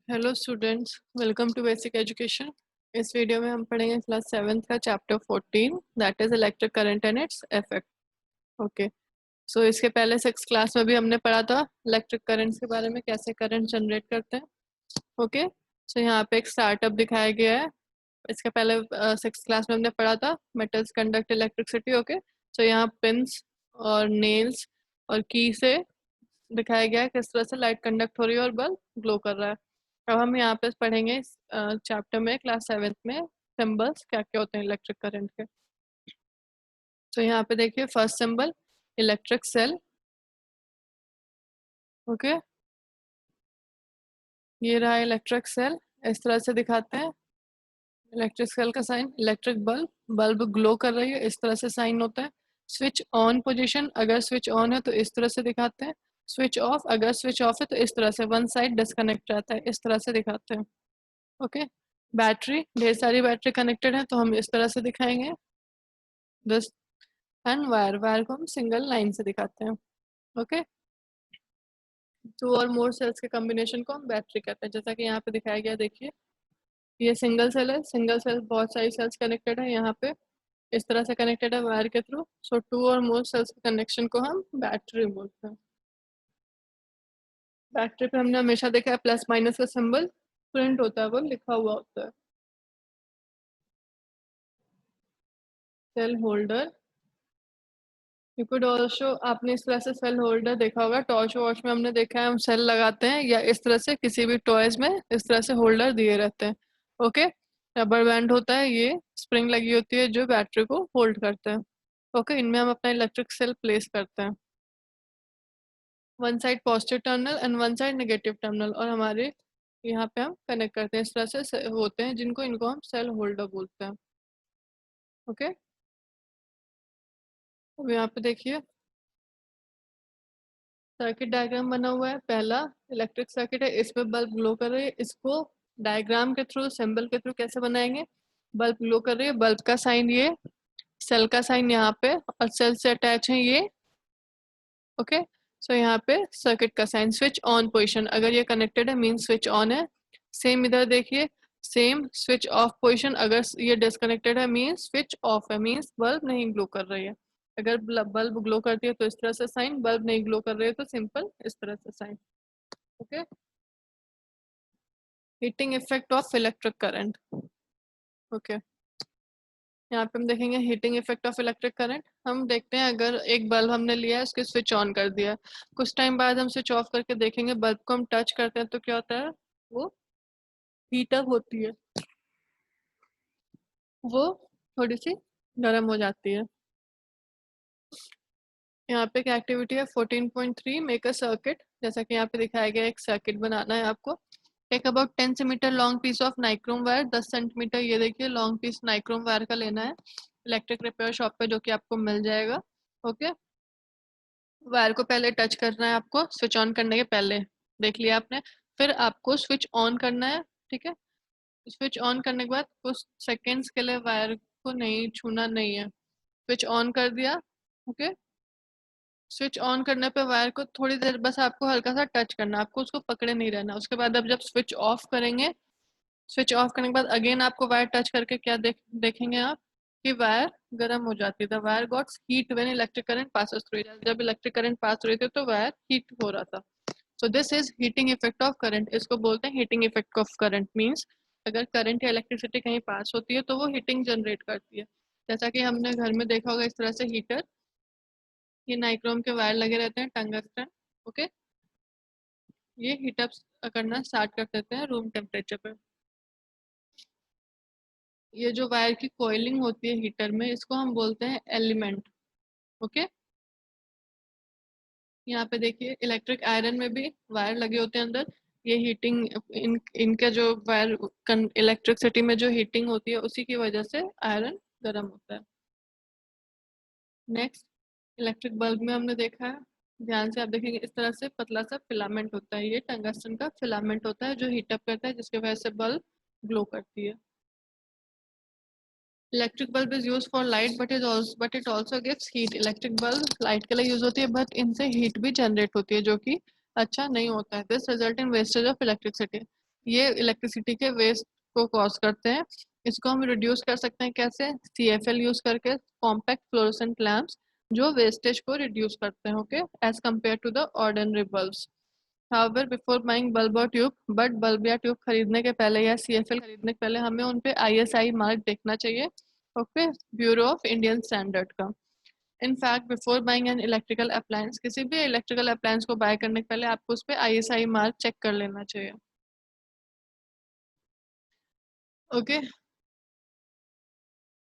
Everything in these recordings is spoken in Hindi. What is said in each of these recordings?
Hello students, welcome to basic education. इस वीडियो में हम पढ़ेंगे क्लास 7th का chapter 14 that is electric current and its effect. Okay, so इसके पहले 6th क्लास में भी हमने पढ़ा था इलेक्ट्रिक करंट्स के बारे में, कैसे करंट जनरेट करते हैं। ओके, सो यहाँ पे एक स्टार्टअप दिखाया गया है। इसके पहले 6th क्लास में हमने पढ़ा था मेटल्स कंडक्ट इलेक्ट्रिसिटी। ओके, सो यहाँ पिंस और नेल्स और की से दिखाया गया है किस तरह से लाइट कंडक्ट हो रही है और बल्ब ग्लो कर रहा है। अब हम यहाँ पे पढ़ेंगे इस चैप्टर में क्लास 7th में सिंबल्स क्या क्या होते हैं इलेक्ट्रिक करंट के। तो यहाँ पे देखिए first symbol electric cell. Okay, ये रहा इलेक्ट्रिक सेल, इस तरह से दिखाते हैं। इलेक्ट्रिक सेल का sign, electric bulb, bulb glow कर रही है, इस तरह से साइन होता है। स्विच ऑन पोजीशन, अगर स्विच ऑन है तो इस तरह से दिखाते हैं। स्विच ऑफ, अगर स्विच ऑफ है तो इस तरह से वन साइड डिस्कनेक्ट रहता है, इस तरह से दिखाते हैं। ओके, बैटरी, ढेर सारी बैटरी कनेक्टेड है तो हम इस तरह से दिखाएंगे दिस। एंड वायर, वायर को हम सिंगल लाइन से दिखाते हैं। ओके, टू और मोर सेल्स के कॉम्बिनेशन को हम बैटरी कहते हैं, जैसा कि यहाँ पे दिखाया गया। देखिए ये सिंगल सेल है, सिंगल सेल बहुत सारी सेल्स कनेक्टेड है, यहाँ पे इस तरह से कनेक्टेड है वायर के थ्रू। सो टू और मोर सेल्स के कनेक्शन को हम बैटरी बोलते हैं। बैटरी पे हमने हमेशा देखा है प्लस माइनस का सिंबल प्रिंट होता है, वो लिखा हुआ होता है। Cell holder, you could also, आपने इस तरह से सेल होल्डर देखा होगा, टॉर्च वॉच में हमने देखा है हम सेल लगाते हैं, या इस तरह से किसी भी टॉयज में इस तरह से होल्डर दिए रहते हैं। ओके, रबर बैंड होता है, ये स्प्रिंग लगी होती है जो बैटरी को होल्ड करते हैं। ओके, इनमें हम अपना इलेक्ट्रिक सेल प्लेस करते हैं। One side positive terminal and one side negative terminal, और हमारे यहाँ पे हम कनेक्ट करते हैं, इस तरह से होते हैं जिनको, इनको हम सेल होल्डर बोलते हैं। ओके, अब यहाँ पे देखिए सर्किट डायग्राम बना हुआ है। पहला इलेक्ट्रिक सर्किट है, इसमें बल्ब ग्लो कर रही है। इसको डायग्राम के थ्रू, सिंबल के थ्रू कैसे बनाएंगे। बल्ब ग्लो कर रही है, बल्ब का साइन ये, सेल का साइन यहाँ पे, और सेल से अटैच है ये। ओके, सो यहाँ पे सर्किट का साइन। स्विच ऑन पोजिशन, अगर ये कनेक्टेड है मीन स्विच ऑन है। सेम इधर देखिए, सेम स्विच ऑफ पोजिशन, अगर ये डिस्कनेक्टेड है मीन स्विच ऑफ है, मीन्स बल्ब नहीं ग्लो कर रही है। अगर बल्ब ग्लो करती है तो इस तरह से साइन, बल्ब नहीं ग्लो कर रही है तो सिंपल इस तरह से sign. Okay, heating effect of electric current. Okay, यहाँ पे हम देखेंगे heating effect of electric current. हम देखते हैं अगर एक बल्ब हमने लिया है, उसके स्विच ऑन कर दिया, कुछ टाइम बाद हम स्विच ऑफ करके देखेंगे, बल्ब को हम टच करते हैं तो क्या होता है, वो हीट अप होती है, वो थोड़ी सी गर्म हो जाती है। यहाँ पे क्या एक्टिविटी है 14.3 मेक अ सर्किट, जैसा कि यहाँ पे दिखाया गया, एक सर्किट बनाना है आपको। Take about 10 centimetre long piece of nichrome wire, 10 centimetre ये देखिए लॉन्ग पीस नाइक्रोम वायर का लेना है इलेक्ट्रिक रिपेयर शॉप पे, जो कि आपको मिल जाएगा। ओके, वायर को पहले टच करना है आपको स्विच ऑन करने के पहले, देख लिया आपने। फिर आपको स्विच ऑन करना है, ठीक है। स्विच ऑन करने के बाद कुछ सेकेंड्स के लिए वायर को नहीं छूना नहीं है। स्विच ऑन कर दिया। ओके, स्विच ऑन करने पे वायर को थोड़ी देर बस आपको हल्का सा टच करना, आपको उसको पकड़े नहीं रहना। उसके बाद अब जब स्विच ऑफ करेंगे, स्विच ऑफ करने के बाद अगेन आपको वायर टच करके क्या देखेंगे आप कि वायर गर्म हो जाती है। The wire gots heat when electric current passes through, जब इलेक्ट्रिक करंट पास हो रही थी तो वायर हीट हो रहा था। सो this is heating effect of current, इसको बोलते हैं heating effect of current. Means अगर करंट या इलेक्ट्रिसिटी कहीं पास होती है तो वो हीटिंग जनरेट करती है। जैसा कि हमने घर में देखा होगा इस तरह से हीटर, ये नाइक्रोम के वायर लगे रहते हैं, टंगस्टन। ओके, ये हीट अप करना स्टार्ट कर देते हैं रूम टेम्परेचर पे। ये जो वायर की कॉइलिंग होती है हीटर में, इसको हम बोलते हैं एलिमेंट। ओके, यहाँ पे देखिए इलेक्ट्रिक आयरन में भी वायर लगे होते हैं अंदर। ये हीटिंग, इनके जो वायर इलेक्ट्रिसिटी में जो हीटिंग होती है उसी की वजह से आयरन गर्म होता है। नेक्स्ट, इलेक्ट्रिक बल्ब में हमने देखा है, ध्यान से आप देखेंगे इस तरह से पतला सा फिलामेंट होता है, ये टंगस्टन का फिलामेंट होता है जो हीट अप करता है, जिसकी वजह से बल्ब ग्लो करती है। Electric bulb is use for light but it also gives heat. Electric bulb light के लिए यूज होती है बट इनसे हीट भी जनरेट होती है, जो कि अच्छा नहीं होता है। This result in wastage of electricity. ये इलेक्ट्रिसिटी के वेस्ट को कॉज करते हैं। इसको हम रिड्यूस कर सकते हैं कैसे? CFL यूज करके, कॉम्पैक्ट फ्लोरोसेंट लैम्प्स, जो वेस्टेज को रिड्यूस करते हैं, okay, as compared to the ordinary bulbs. However before buying bulb और ट्यूब, बट बल्ब या ट्यूब खरीदने के पहले या CFL खरीदने के पहले हमें उन पे ISI मार्क देखना चाहिए, okay, bureau of Indian standard का। In fact before buying an electrical appliance, किसी भी इलेक्ट्रिकल अप्लायंस को बाय करने के पहले आपको उस पर ISI मार्क चेक कर लेना चाहिए, okay.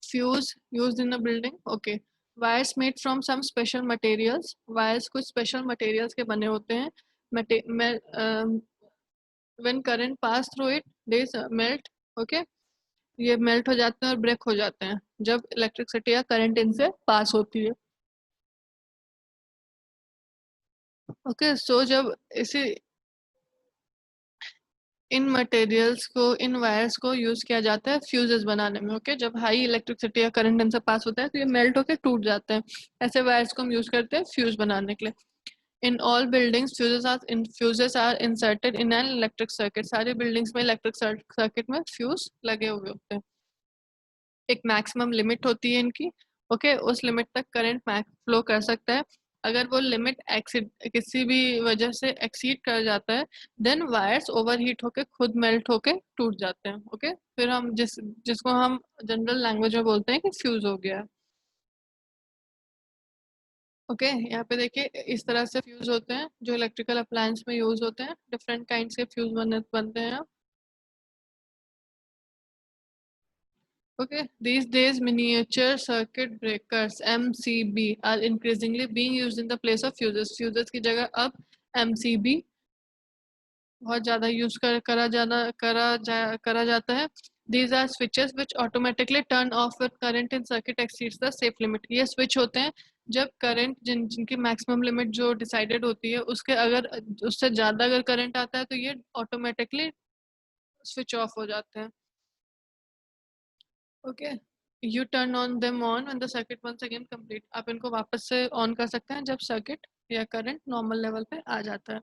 Fuse used in a building, okay. Wires made from some special materials, wires कुछ special materials के बने होते हैं, when current pass through it they melt, okay, ये मेल्ट हो जाते हैं और ब्रेक हो जाते हैं जब इलेक्ट्रिसिटी या करंट इनसे पास होती है, ओके। सो जब इसी इन मटेरियल्स को, इन वायर्स को यूज किया जाता है फ्यूजेस बनाने में, ओके। जब हाई इलेक्ट्रिसिटी या करंट इनसे पास होता है तो ये मेल्ट होकर टूट जाते हैं। ऐसे वायर्स को हम यूज करते हैं फ्यूज बनाने के लिए। In all buildings fuses are inserted in an electric circuit, सारी बिल्डिंग्स में इलेक्ट्रिक सर्किट में फ्यूज लगे हुए होते हैं। एक मैक्सिमम लिमिट होती है इनकी, ओके, उस लिमिट तक करंट फ्लो कर सकता है। अगर वो लिमिट एक्सीड किसी भी वजह से एक्सीड कर जाता है, देन वायर्स ओवरहीट होके खुद मेल्ट होके टूट जाते हैं, ओके। फिर हम जिसको हम जनरल लैंग्वेज में बोलते हैं कि फ्यूज हो गया है, ओके। यहाँ पे देखिए इस तरह से फ्यूज होते हैं जो इलेक्ट्रिकल अप्लायंस में यूज होते हैं, डिफरेंट काइंड्स के फ्यूज बनते हैं। Okay, these days miniature circuit breakers MCB are increasingly being used in the place of fuses. Fuses की जगह अब MCB बहुत ज़्यादा यूज करा जाता है। These are switches which automatically turn off when current in circuit exceeds the safe limit. ये switch होते हैं जब करंट जिनकी मैक्सिमम लिमिट जो डिसाइडेड होती है उसके अगर उससे ज़्यादा अगर करंट आता है तो ये ऑटोमेटिकली स्विच ऑफ हो जाते हैं, okay. You turn on them on when the circuit once again complete, आप इनको वापस से ऑन कर सकते हैं जब सर्किट या करंट नॉर्मल लेवल पे आ जाता है।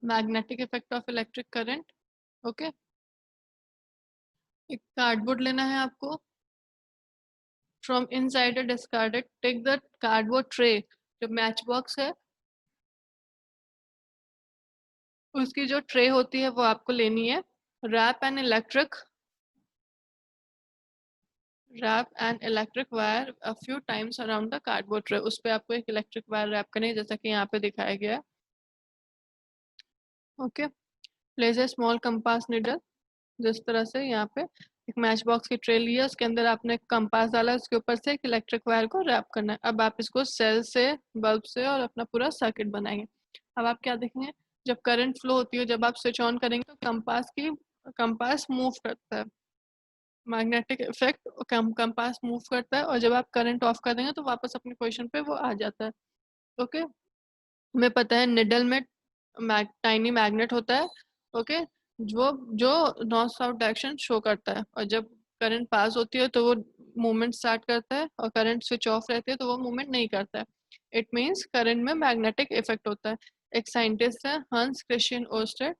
Magnetic effect of electric current, okay. एक कार्डबोर्ड लेना है आपको, from inside a discarded take the cardboard tray, जो मैच बॉक्स है उसकी जो ट्रे होती है वो आपको लेनी है। Wrap an electric wrap and electric wire a few times around the cardboard tray, उस पे आपको एक इलेक्ट्रिक वायर रैप करनी है जैसा कि यहाँ पे दिखाया गया है, okay. Place a small compass needle, जिस तरह से यहाँ पे एक मैच बॉक्स की ट्रे ली है उसके अंदर आपने कंपास डाला, उसके ऊपर से एक इलेक्ट्रिक वायर को रैप करना है। अब आप इसको सेल से, बल्ब से और अपना पूरा सर्किट बनाएंगे। अब आप क्या देखेंगे, जब करंट फ्लो होती है, जब आप स्विच ऑन करेंगे तो कंपास मूव करता है, मैग्नेटिक इफेक्ट कंपास मूव करता है, और जब आप करंट ऑफ कर देंगे तो वापस अपनी पोजिशन पे वो आ जाता है, ओके। हमें पता है निडल में टाइनी मैग्नेट होता है, ओके, जो जो नॉर्थ साउथ डायरेक्शन शो करता है, और जब करंट पास होती है तो वो मूवमेंट स्टार्ट करता है, और करंट स्विच ऑफ रहती है तो वो मूवमेंट नहीं करता है। इट मींस करंट में मैग्नेटिक इफेक्ट होता है। एक साइंटिस्ट है हंस क्रिश्चियन ओस्टेड,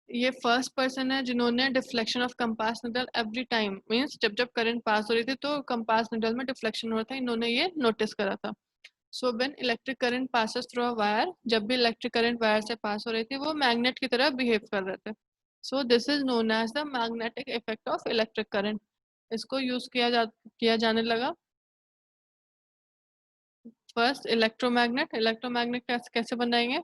ये फर्स्ट पर्सन है जिन्होंने deflection of compass needle every time, means जब जब करंट पास हो रही थी तो कंपास निडल में डिफ्लेक्शन हो रहा था, इन्होंने ये नोटिस करा था। So when electric current passes through a wire, जब भी इलेक्ट्रिक करंट वायर से पास हो रही थी वो मैग्नेट की तरह बिहेव कर रहे थे। So this is known as the magnetic effect of electric current. इसको यूज किया जाने लगा। फर्स्ट इलेक्ट्रोमैग्नेट कैसे बनाएंगे,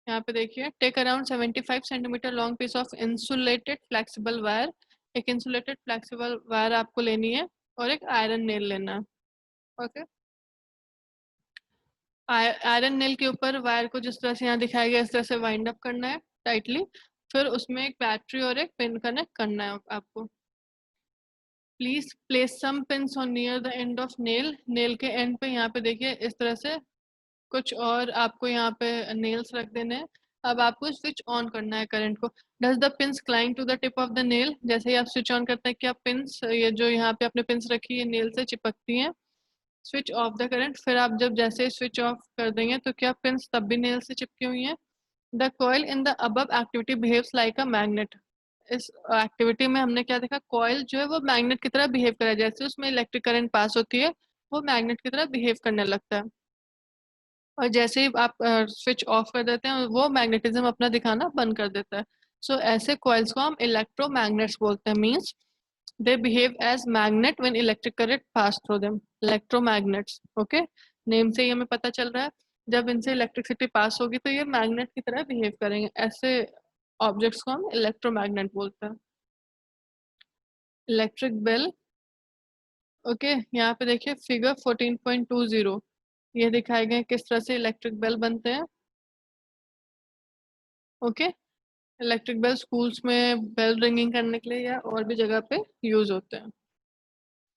यहाँ पे देखिए, take around 75 centimetre long piece of insulated flexible wire, एक इंसुलेटेड फ्लेक्सिबल वायर आपको लेनी है और एक आयरन नेल लेना है, ओके। आयरन नेल के ऊपर वायर को जिस तरह से यहाँ दिखाया गया इस तरह से वाइंड अप करना है टाइटली, फिर उसमें एक बैटरी और एक पिन कनेक्ट करना है आपको। Please place some pins on near the end of nail, nail के एंड पे यहाँ पे देखिए इस तरह से कुछ और आपको यहाँ पे नेल्स रख देने हैं। अब आपको स्विच ऑन करना है करंट को। Does the pins cling to the tip of the nail, जैसे ही आप स्विच ऑन करते हैं क्या पिंस, ये जो यहाँ पे आपने पिंस रखी है नेल से चिपकती हैं। स्विच ऑफ द करंट, फिर आप जब जैसे स्विच ऑफ कर देंगे तो क्या पिंस तब भी नेल से चिपकी हुई हैं। The coil in the above activity behaves like a magnet. इस एक्टिविटी में हमने क्या देखा, कॉइल जो है वो मैग्नेट की तरह बिहेव करे, जैसे उसमें इलेक्ट्रिक करंट पास होती है वो मैग्नेट की तरह बिहेव करने लगता है, और जैसे ही आप स्विच ऑफ कर देते हैं वो मैग्नेटिज्म अपना दिखाना बंद कर देता है। सो ऐसे कॉइल्स को हम इलेक्ट्रोमैग्नेट्स बोलते हैं, means they behave as magnet when electric current pass through them, electromagnets. Okay, name से ही हमें पता चल रहा है जब इनसे इलेक्ट्रिसिटी पास होगी तो ये मैग्नेट की तरह बिहेव करेंगे। ऐसे ऑब्जेक्ट्स को हम इलेक्ट्रोमैग्नेट बोलते हैं। Electric bell. ओके, यहाँ पे देखिए फिगर 14.20, ये दिखाए गए किस तरह से इलेक्ट्रिक बेल बनते हैं। ओके, इलेक्ट्रिक बेल स्कूल्स में बेल रिंगिंग करने के लिए या और भी जगह पे यूज होते हैं।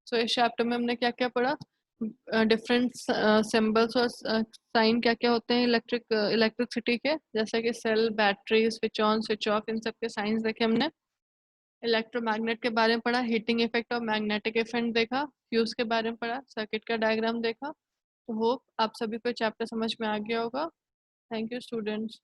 सो इस चैप्टर में हमने क्या क्या पढ़ा, डिफरेंट सिंबल्स और साइन क्या क्या होते हैं इलेक्ट्रिसिटी के, जैसे कि cell, battery, switch on, switch off, इन सब के साइंस देखे हमने। इलेक्ट्रोमैग्नेट के बारे में पढ़ा, हीटिंग इफेक्ट और मैग्नेटिक इफेक्ट देखा, फ्यूज के बारे में पढ़ा, सर्किट का डायग्राम देखा। तो होप आप सभी को चैप्टर समझ में आ गया होगा। Thank you students.